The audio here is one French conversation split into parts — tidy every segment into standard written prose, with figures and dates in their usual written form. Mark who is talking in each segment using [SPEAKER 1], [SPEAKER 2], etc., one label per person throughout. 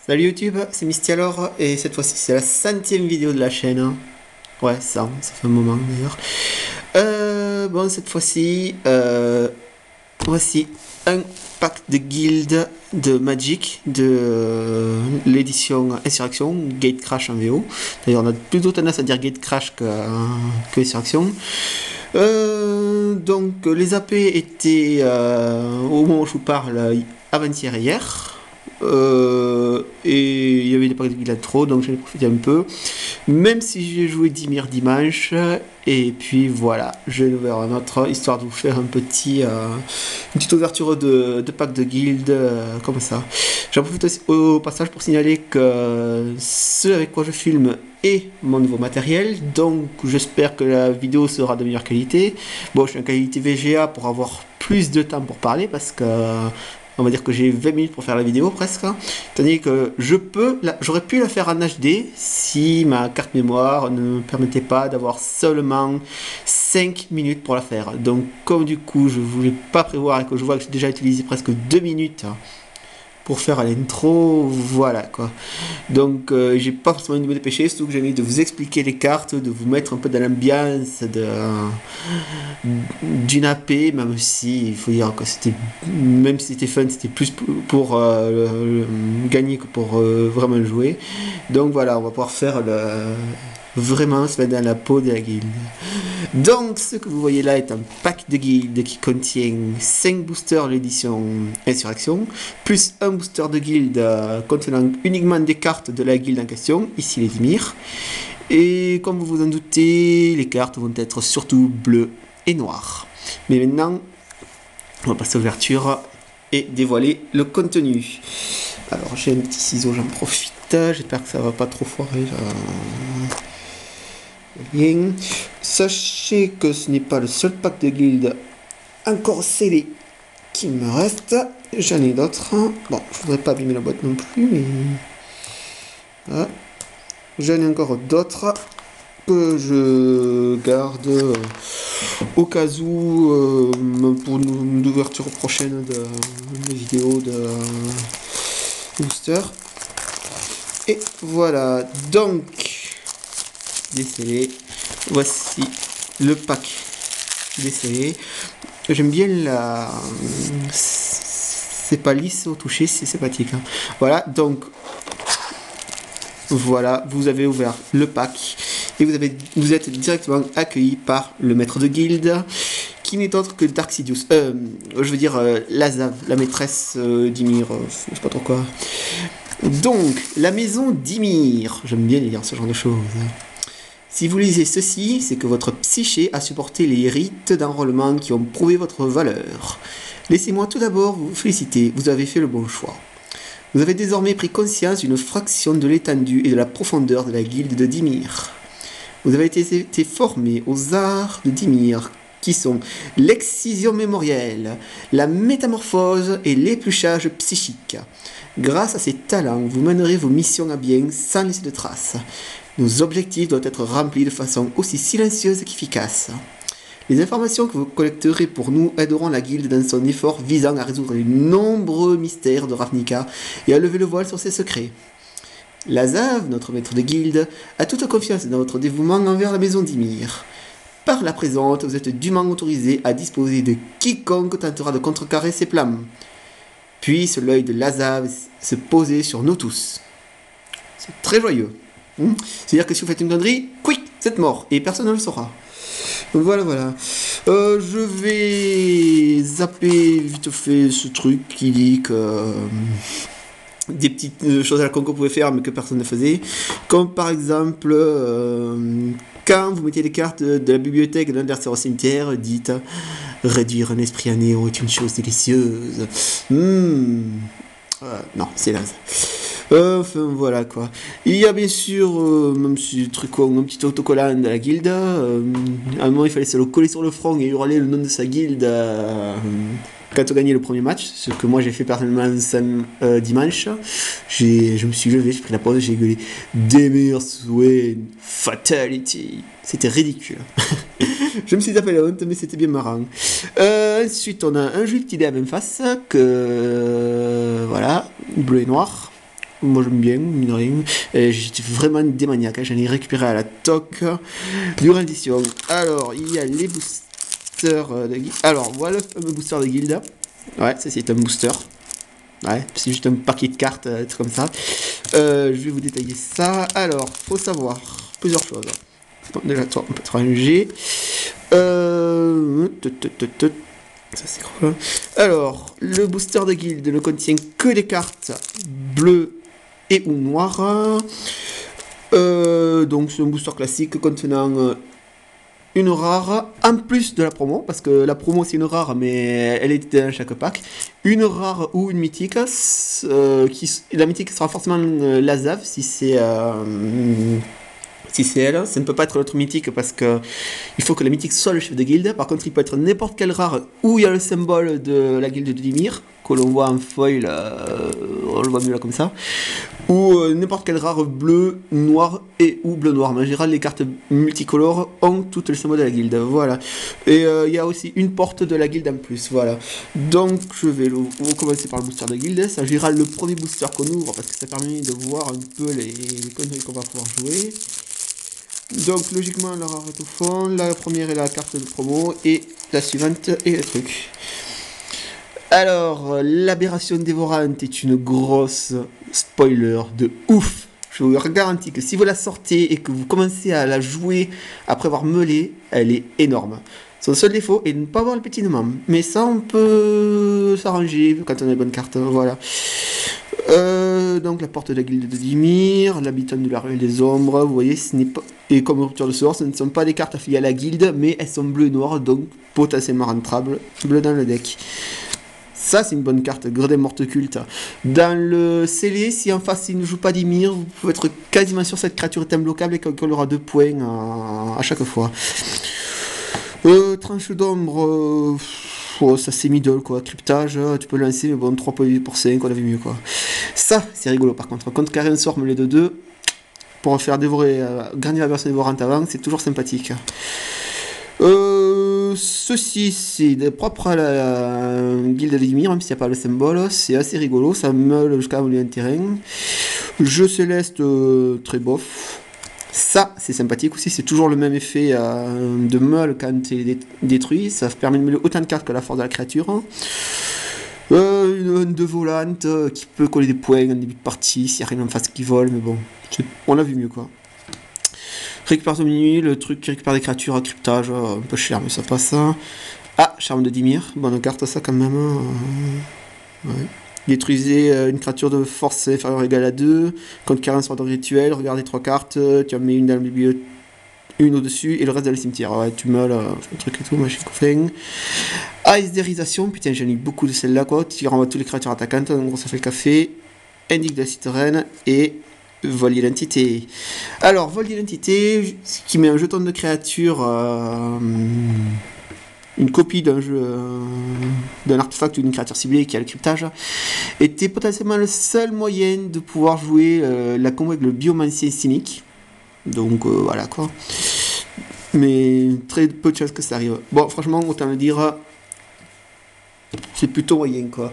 [SPEAKER 1] Salut YouTube, c'est Mystialor et cette fois-ci c'est la centième vidéo de la chaîne. Ouais, ça fait un moment d'ailleurs. Bon, cette fois-ci, voici un pack de guildes de Magic de l'édition Insurrection, Gate Crash en VO. D'ailleurs, on a plutôt tendance à dire Gate Crash que Insurrection. Donc, les AP étaient, au moment où je vous parle, avant-hier et hier. Et il y avait des paquets de guildes trop, donc j'en ai profité un peu. Même si j'ai joué Dimir dimanche, et puis voilà, je vais ouvrir un autre, histoire de vous faire une petite ouverture de pack de guildes, comme ça. J'en profite aussi au passage pour signaler que ce avec quoi je filme est mon nouveau matériel, donc j'espère que la vidéo sera de meilleure qualité. Bon, je suis en qualité VGA pour avoir plus de temps pour parler, parce que on va dire que j'ai 20 minutes pour faire la vidéo presque. Tandis que j'aurais pu la faire en HD si ma carte mémoire ne me permettait pas d'avoir seulement 5 minutes pour la faire. Donc comme du coup je voulais pas prévoir et que je vois que j'ai déjà utilisé presque 2 minutes pour faire l'intro, voilà quoi. Donc j'ai pas forcément envie de me dépêcher, surtout que j'ai envie de vous expliquer les cartes, de vous mettre un peu dans l'ambiance d'une AP, même si il faut dire que c'était, même si c'était fun, c'était plus pour gagner que pour vraiment jouer. Donc voilà, on va pouvoir faire vraiment se mettre dans la peau de la guilde. Donc ce que vous voyez là est un pack de guildes qui contient 5 boosters de l'édition Insurrection, plus un booster de guilde contenant uniquement des cartes de la guilde en question, ici les Dimir. Et comme vous vous en doutez, les cartes vont être surtout bleues et noires. Mais maintenant, on va passer à l'ouverture et dévoiler le contenu. Alors j'ai un petit ciseau, j'en profite, j'espère que ça va pas trop foirer. Bien. Sachez que ce n'est pas le seul pack de guildes encore scellé qui me reste. J'en ai d'autres. Bon, je voudrais pas abîmer la boîte non plus, mais voilà. J'en ai encore d'autres que je garde au cas où pour une ouverture prochaine de vidéos de booster. Et voilà, donc décellé. Voici le pack décellé. J'aime bien la... C'est pas lisse au toucher, c'est sympathique. Hein. Voilà, donc... Voilà, vous avez ouvert le pack. Et vous êtes directement accueilli par le maître de guilde, qui n'est autre que Dark Sidious. Je veux dire Lazav, la maîtresse d'Ymir, je sais pas trop quoi. Donc, la maison d'Ymir. J'aime bien lire ce genre de choses. Si vous lisez ceci, c'est que votre psyché a supporté les rites d'enrôlement qui ont prouvé votre valeur. Laissez-moi tout d'abord vous féliciter, vous avez fait le bon choix. Vous avez désormais pris conscience d'une fraction de l'étendue et de la profondeur de la guilde de Dimir. Vous avez été formé aux arts de Dimir, qui sont l'excision mémorielle, la métamorphose et l'épluchage psychique. Grâce à ces talents, vous mènerez vos missions à bien sans laisser de traces. Nos objectifs doivent être remplis de façon aussi silencieuse qu'efficace. Les informations que vous collecterez pour nous aideront la guilde dans son effort visant à résoudre les nombreux mystères de Ravnica et à lever le voile sur ses secrets. Lazav, notre maître de guilde, a toute confiance dans votre dévouement envers la maison d'Ymir. Par la présente, vous êtes dûment autorisé à disposer de quiconque tentera de contrecarrer ses plans. Puisse l'œil de Lazav se poser sur nous tous. C'est très joyeux. C'est-à-dire que si vous faites une connerie, quick, vous êtes mort et personne ne le saura. Donc voilà. Je vais zapper vite fait ce truc qui dit que des petites choses à la con qu'on pouvait faire mais que personne ne faisait. Comme par exemple, quand vous mettez les cartes de la bibliothèque d'un adversaire au cimetière, dites réduire un esprit à néant est une chose délicieuse. Non, c'est là. Enfin voilà quoi. Il y a bien sûr, même si truc con, un petit autocollant de la guilde. À un moment il fallait se le coller sur le front et hurler le nom de sa guilde quand on gagnait le premier match. Ce que moi j'ai fait personnellement dimanche. Je me suis levé, j'ai pris la pause, j'ai gueulé Demir Swain Fatality. C'était ridicule. Je me suis tapé la honte, mais c'était bien marrant. Ensuite, on a un joli petit dé à même face que voilà, bleu et noir. Moi j'aime bien, mine de rien. J'étais vraiment démaniaque, hein. J'en ai récupéré à la toque durant l'édition. Alors, il y a les boosters de guilde. Alors, voilà le fameux booster de guilde. Ouais, ça c'est un booster. Ouais, c'est juste un paquet de cartes, truc comme ça. Je vais vous détailler ça. Alors, faut savoir plusieurs choses. Bon, déjà, toi, on peut te ranger. Ça c'est quoi? Alors, le booster de guilde ne contient que des cartes bleues et ou noires. Donc c'est un booster classique contenant une rare en plus de la promo, parce que la promo c'est une rare mais elle est dans chaque pack. Une rare ou une mythique. La mythique sera forcément la Zav si c'est elle. Ça ne peut pas être l'autre mythique parce que il faut que la mythique soit le chef de guilde. Par contre, il peut être n'importe quelle rare où il y a le symbole de la guilde de Dimir, que l'on voit en foil, on le voit mieux là comme ça. Ou n'importe quelle rare bleu, noir et ou bleu noir. Mais en général, les cartes multicolores ont toutes les symboles de la guilde. Voilà. Et il y a aussi une porte de la guilde en plus. Voilà. Donc, je vais commencer par le booster de guilde. C'est en général le premier booster qu'on ouvre parce que ça permet de voir un peu les conneries qu'on va pouvoir jouer. Donc logiquement la rare est au fond, la première est la carte de promo et la suivante est le truc. Alors, l'aberration dévorante est une grosse spoiler de ouf. Je vous garantis que si vous la sortez et que vous commencez à la jouer après avoir meulé, elle est énorme. Son seul défaut est de ne pas avoir le pétillement. Mais ça, on peut s'arranger quand on a les bonnes cartes. Voilà. Donc la porte de la guilde de Dimir, l'habitant de la ruelle des ombres, vous voyez, ce n'est pas... Et comme rupture de sort, ce ne sont pas des cartes affiliées à la guilde, mais elles sont bleues et noires, donc potentiellement rentrables, bleu dans le deck. Ça, c'est une bonne carte, Gredin Morte Culte. Dans le scellé, si en face il ne joue pas Dimir, vous pouvez être quasiment sûr que cette créature est imbloquable et qu'elle aura 2 points à chaque fois. Tranche d'ombre, ça c'est middle quoi. Cryptage, tu peux lancer, mais bon, 3,8 pour 5, on avait mieux quoi. Ça, c'est rigolo par contre. Contre Karen Swarm, les 2-2, pour faire dévorer, gagner la version dévorante avant, c'est toujours sympathique. Ceci, c'est propre à la guilde de Dimir, même s'il n'y a pas le symbole. C'est assez rigolo, ça meule jusqu'à voler un terrain. Jeu céleste, très bof. Ça, c'est sympathique aussi, c'est toujours le même effet de meule quand il est détruit. Ça permet de mêler autant de cartes que la force de la créature. Une de volante qui peut coller des points en début de partie s'il n'y a rien en face qui vole, mais bon, on a vu mieux quoi. Récupère minuit, le truc qui récupère des créatures à cryptage, un peu cher, mais ça passe. Ah, charme de Dimir, bonne carte ça quand même. Ouais. Détruisez une créature de force inférieure ou égale à 2. Contre 40 sur ordre rituel, regardez 3 cartes, tu en mets une dans le bibliothèque, une au-dessus et le reste dans le cimetière. Ouais, tu meules, un truc et tout, machin coffin. Aesderisation, putain, j'en ai beaucoup de celles-là quoi. Tu renvoies tous les créatures attaquantes, en gros ça fait le café. Indique de la citerne et vol d'identité. Alors, vol d'identité, qui met un jeton de créature. Une copie d'un jeu, d'un artefact ou d'une créature ciblée qui a le cryptage, était potentiellement le seul moyen de pouvoir jouer la combo avec le biomancien cynique. Donc voilà quoi. Mais très peu de chances que ça arrive. Bon, franchement, autant le dire, c'est plutôt moyen quoi.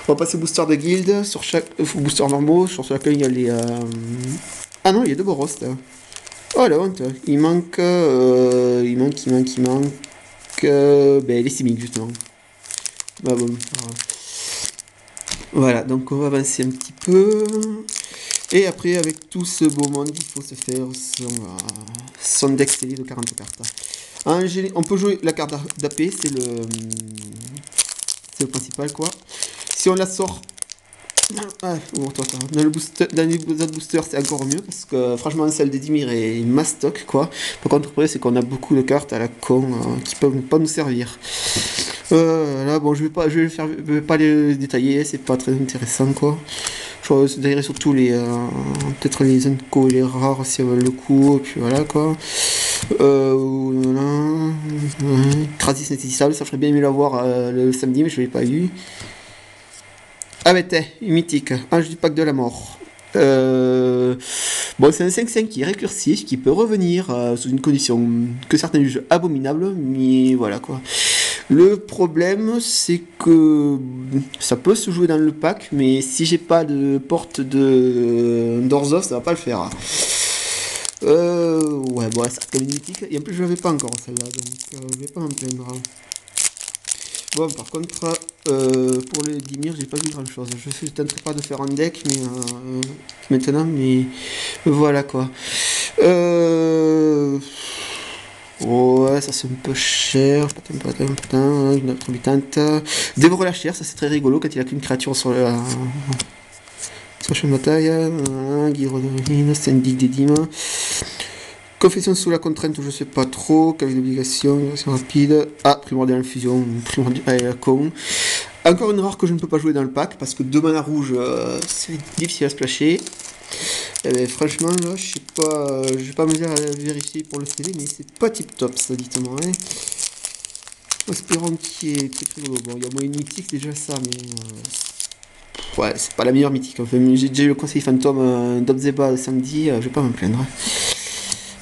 [SPEAKER 1] On va passer au booster de guild. Sur chaque booster normaux, sur chacun il y a les. Ah non, il y a 2 Boros là. Oh la honte, il manque. Ben, les simiques justement. Bah bon. Voilà, donc on va avancer un petit peu. Et après, avec tout ce beau monde, il faut se faire son deck scellé de 40 cartes. On peut jouer la carte d'AP, c'est le principal quoi. Si on la sort dans les autres boosters c'est encore mieux parce que franchement celle des Dimir est mastoc quoi. Par contre le problème c'est qu'on a beaucoup de cartes à la con qui peuvent pas nous servir. Là bon je vais pas les détailler, c'est pas très intéressant quoi. Je vais se détailler surtout les peut-être les unco et les rares si elles veulent le coup et puis voilà quoi. Voilà. Trasis synthétisable, ça ferait bien mieux l'avoir le samedi mais je l'ai pas eu. Ah mais t'es, mythique, ange du pack de la mort. Bon, c'est un 5-5 qui est récursif, qui peut revenir sous une condition que certains jugent abominable, mais voilà quoi. Le problème, c'est que ça peut se jouer dans le pack, mais si j'ai pas de porte de d'Orzhov, ça va pas le faire. Ouais, bon, ça reste quand même mythique. Et en plus, je l'avais pas encore celle-là, donc je vais pas m'en plaindre. Bon, par contre, pour le Dimir, j'ai pas vu grand chose. Je tenterai pas de faire un deck mais maintenant, mais voilà quoi. Ouais, ça c'est un peu cher. Une autre habitante. Dévorer la chair, ça c'est très rigolo quand il a qu'une créature sur le champ de bataille. Guillaume, syndic des dîmes. Confession sous la contrainte, je sais pas trop. Cavalier d'obligation, version rapide. Ah, primordial infusion, primordial con. Encore une rare que je ne peux pas jouer dans le pack parce que 2 mana rouge, c'est difficile à splasher. Eh ben, franchement, là, je sais pas, je vais pas me dire à vérifier pour le CD, mais c'est pas tip top ça, dites-moi. Hein. Espérons qui est très rigolo. Bon, il y a moins une mythique, déjà ça, mais. Ouais, c'est pas la meilleure mythique. Enfin, j'ai déjà eu le conseil fantôme d'Obzeba samedi, je vais pas me plaindre.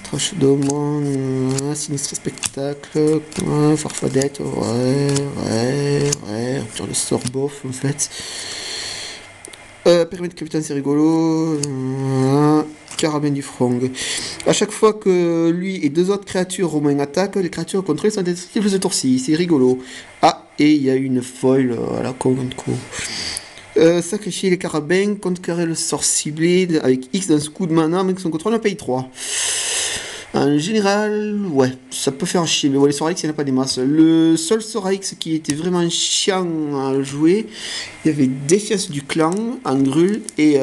[SPEAKER 1] Trash d'Aumont, sinistre spectacle, farfadette, ouais, rupture de sort bof en fait. Périmètre capitaine c'est rigolo, carabin du frong. A chaque fois que lui et 2 autres créatures au moins attaquent, les créatures contrôlées sont indestructibles ce tour-ci, c'est rigolo. Ah, et il y a une foil à la con de coup. Sacrifier les carabins, contrecarrer le sort ciblé avec X dans ce coup de mana, mais que son contrôle en paye 3. En général, ouais, ça peut faire chier, mais bon, les Sora X, il n'y en a pas des masses. Le seul Sora X qui était vraiment chiant à jouer, il y avait Défiance du Clan, Angrul et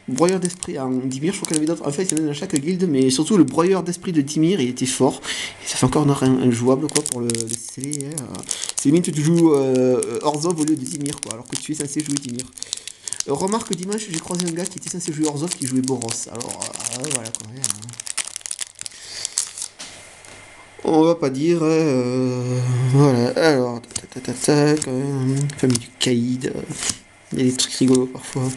[SPEAKER 1] Broyeur d'Esprit en Dimir. Je crois qu'il y en avait d'autres. En fait, il y en a dans chaque guilde, mais surtout le Broyeur d'Esprit de Dimir, il était fort. Et ça fait encore un jouable quoi, pour le CD. Hein. C'est limite que tu joues Orzhov au lieu de Dimir, quoi, alors que tu es censé jouer Dimir. Remarque, dimanche, j'ai croisé un gars qui était censé jouer Orzhov qui jouait Boros. Alors, voilà quoi. On va pas dire. Voilà. Alors, famille du Caïd. Il y a des trucs rigolos parfois.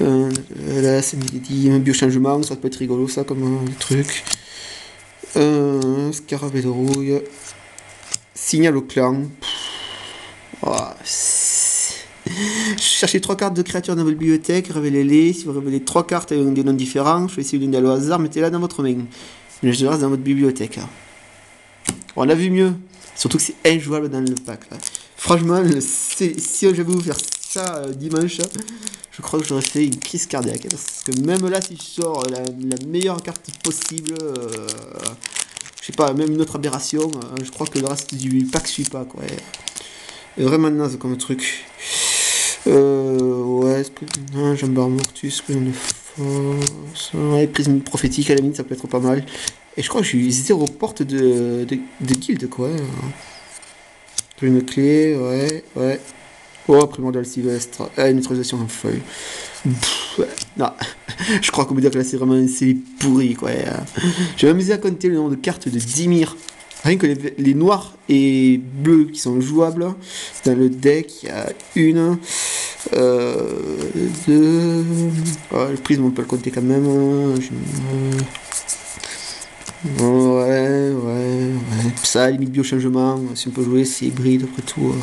[SPEAKER 1] Là, c'est midi. Un biochangement, ça peut être rigolo, ça, comme truc. Scarabée de rouille. Signal au clan. Oh, cherchez 3 cartes de créatures dans votre bibliothèque, révélez-les. Si vous révélez 3 cartes avec des noms différents, choisissez une au hasard, mettez-la dans votre main. Je reste dans votre bibliothèque. On a vu mieux. Surtout que c'est injouable dans le pack. Là. Franchement, si j'avais vous faire ça dimanche, je crois que j'aurais fait une crise cardiaque. Parce que même là, si je sors la meilleure carte possible, je sais pas, même une autre aberration, je crois que le reste du pack suit pas. Quoi. Et vraiment naze comme truc. Ouais, Jambar Mortus, de force. Ouais, prisme prophétique à la limite, ça peut être pas mal. Et je crois que j'ai eu 0 porte de guild, quoi. Une clé, ouais. Oh, primordial sylvestre. Neutralisation en feuille. Ouais. Non, je crois qu'on peut dire que là c'est vraiment une série pourrie, quoi. Je vais m'amuser à compter le nombre de cartes de Dimir. Rien que les noirs et bleus qui sont jouables dans le deck, il y a 1, 2. Oh, le prisme, on peut le compter quand même. Ouais. Ça, limite biochangement, si on peut jouer, c'est hybride après tout.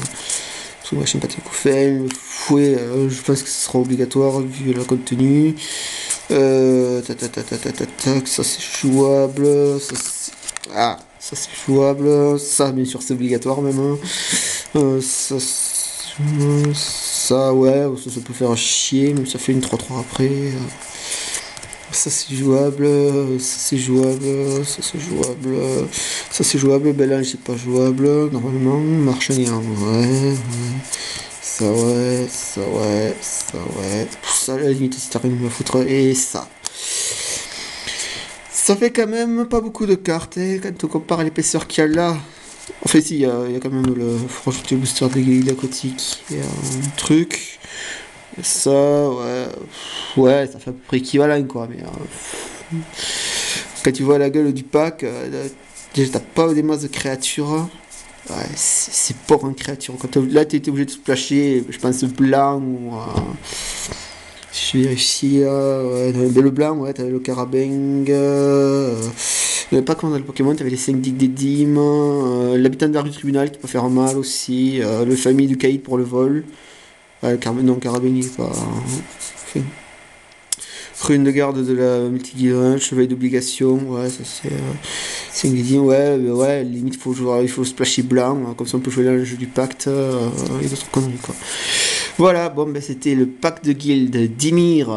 [SPEAKER 1] Machin pas le fouet, je pense que ce sera obligatoire vu le contenu. Ça c'est jouable. Ça c'est jouable. Ça, bien sûr, c'est obligatoire même. Ça, ouais, ça peut faire chier, mais ça fait une 3-3 après. Ça c'est jouable, ça c'est jouable, ben là c'est pas jouable, normalement, marchanière, ouais. Ça à la limite si t'as rien à me foutre, et ça. Ça fait quand même pas beaucoup de cartes, hein, quand on compare l'épaisseur qu'il y a là. En fait, si, il y a quand même le franchement booster de guérilla aquatique, il y a un truc. Ça, ouais, ça fait à peu près équivalent, quoi, mais quand tu vois la gueule du pack, déjà t'as pas des masses de créatures, ouais, c'est pauvre en créatures. Là, t'es obligé de splasher, je pense, blanc ou. Je vérifie, ouais, le blanc, ouais, t'as le carabin, Il n'y avait pas comment dans le Pokémon, tu avais les 5 digues des dîmes, l'habitant d'Arc du Tribunal qui peut faire mal aussi, le famille du Caïd pour le vol. Ouais, non, Carabine, il est pas. Enfin, rune de garde de la multi cheval d'obligation, ouais, ça c'est. C'est ingrédient, ouais, limite il faut splasher blanc, comme ça on peut jouer dans le jeu du pacte, et d'autres conneries quoi. Voilà, bon ben c'était le pacte de guilde d'Ymir,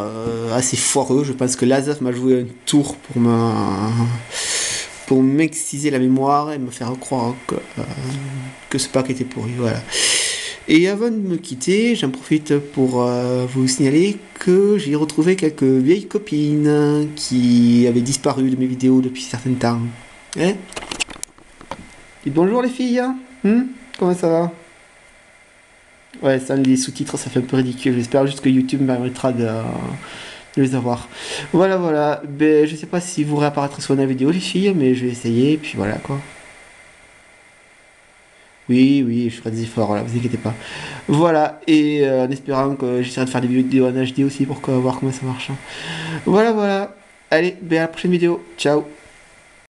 [SPEAKER 1] assez foireux, je pense que Lazaf m'a joué un tour pour m'exciser la mémoire et me faire croire que ce pack était pourri, voilà. Et avant de me quitter, j'en profite pour vous signaler que j'ai retrouvé quelques vieilles copines qui avaient disparu de mes vidéos depuis certain temps. Hein? Dites bonjour les filles. Comment ça va? Ouais, ça, les sous-titres, ça fait un peu ridicule. J'espère juste que YouTube me permettra de les avoir. Voilà, voilà. Ben, je sais pas si vous réapparaîtrez sur la vidéo, les filles, mais je vais essayer, puis voilà quoi. Oui, oui, je ferai des efforts, là, vous inquiétez pas. Voilà, et en espérant que j'essaierai de faire des vidéos en HD aussi pour voir comment ça marche. Voilà, voilà. Allez, ben à la prochaine vidéo. Ciao.